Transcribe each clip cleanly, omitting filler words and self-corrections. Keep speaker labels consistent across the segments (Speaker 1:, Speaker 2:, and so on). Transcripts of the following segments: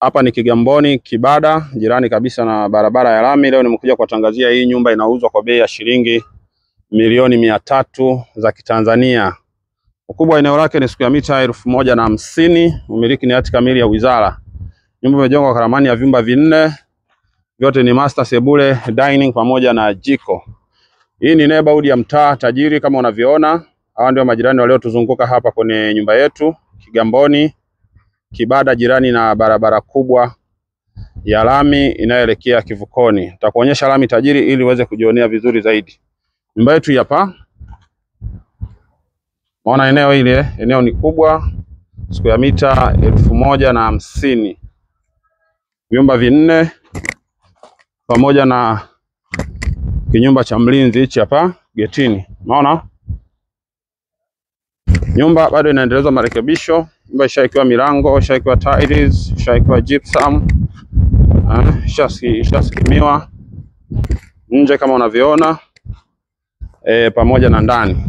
Speaker 1: Hapa ni Kigamboni Kibada, jirani kabisa na barabara ya lami. Leo nimekuja kuwatangazia hii nyumba inauzwa kwa bei ya shilingi milioni 300 za Kitanzania. Ukubwa eneo lake ni square mita 1050. Umiliki ni hati kamili ya wizara. Nyumba imejengwa kwa ramani ya vyumba 4. Vyote ni master, sebule, dining pamoja na jiko. Hii ni neighborhood ya mtaa tajiri kama unavyoona. Hawa ndio majirani waliotuzunguka hapa kwenye nyumba yetu Kigamboni Kibada, jirani na barabara kubwa ya lami inayoelekea kivukoni. Nitakuonyesha lami tajiri ili uweze kujionea vizuri zaidi. Nyumba yetu hapa. Maona eneo ile, eneo ni kubwa, square mita 1050. Vyumba 4 pamoja na kinyumba cha mlinzi hichi hapa getini. Unaona? Nyumba bado inaendelezwa marekebisho. Nyumba ishaikiwa milango, ishaikiwa tiles, ishaikiwa gypsum. Ishakimiwa nje kama unavyoona, pamoja na ndani.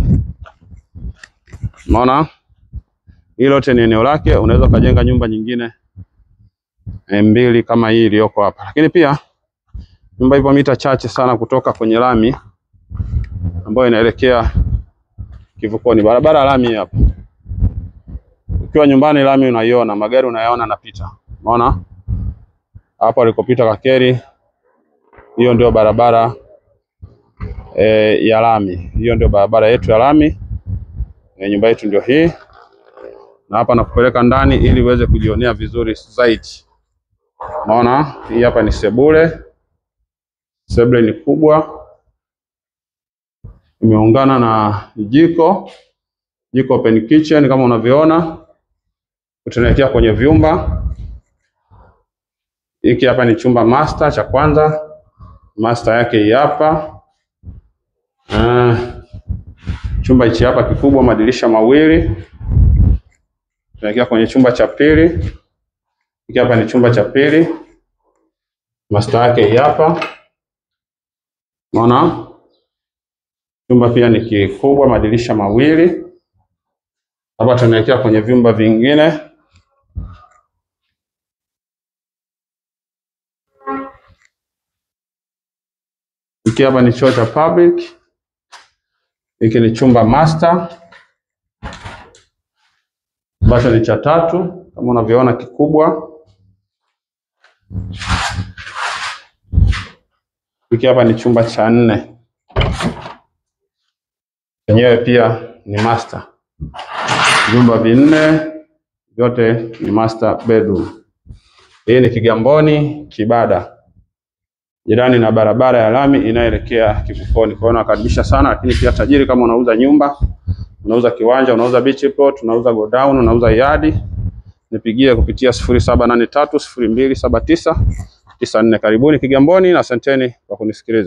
Speaker 1: Unaona? Hilo lote ni eneo lake. Unaweza kujenga nyumba nyingine 2 kama hii iliyoko hapa. Lakini pia nyumba ipo mita chache sana kutoka kwenye lami ambayo inaelekea kivukoni. Barabara ya lami hapa. Ukiwa nyumbani lami unaiona, magari unayaona yanapita. Unaona? Hapo alikopita kakeri, hiyo ndio barabara ya lami. Hiyo ndio barabara yetu ya lami. Nyumba yetu ndio hii. Na hapa nakupeleka ndani ili uweze kujionea vizuri zaidi. Unaona? Hii hapa ni sebule. Sebule ni kubwa. Imeungana na jiko. Jiko open kitchen kama unavyoona. Tunaelekea kwenye vyumba. Hiki hapa ni chumba master cha kwanza. Master yake hii hapa. Chumba hichi hapa kikubwa, madirisha mawili. Tunaelekea kwenye chumba cha pili. Hiki hapa ni chumba cha pili. Master yake hii hapa. Unaona? Chumba pia ni kikubwa, madirisha mawili. Hapa tunaelekea kwenye vyumba vingine. Hiki hapa ni choo cha public. Hiki ni chumba master. Ambacho ni cha 3 kama unavyoona, kikubwa. Hiki hapa ni chumba cha 4. Yenyewe pia ni master. Vyumba 4 vyote ni master bedroom. Hii ni Kigamboni Kibada, jirani na barabara ya lami inayoelekea kivukoni. Kwa hiyo nakaribisha sana. Lakini pia tajiri, kama unauza nyumba, unauza kiwanja, unauza beach plot, unauza godown, unauza yard, nipigie kupitia 0783 027994. Karibuni Kigamboni na asanteni kwa kunisikiliza.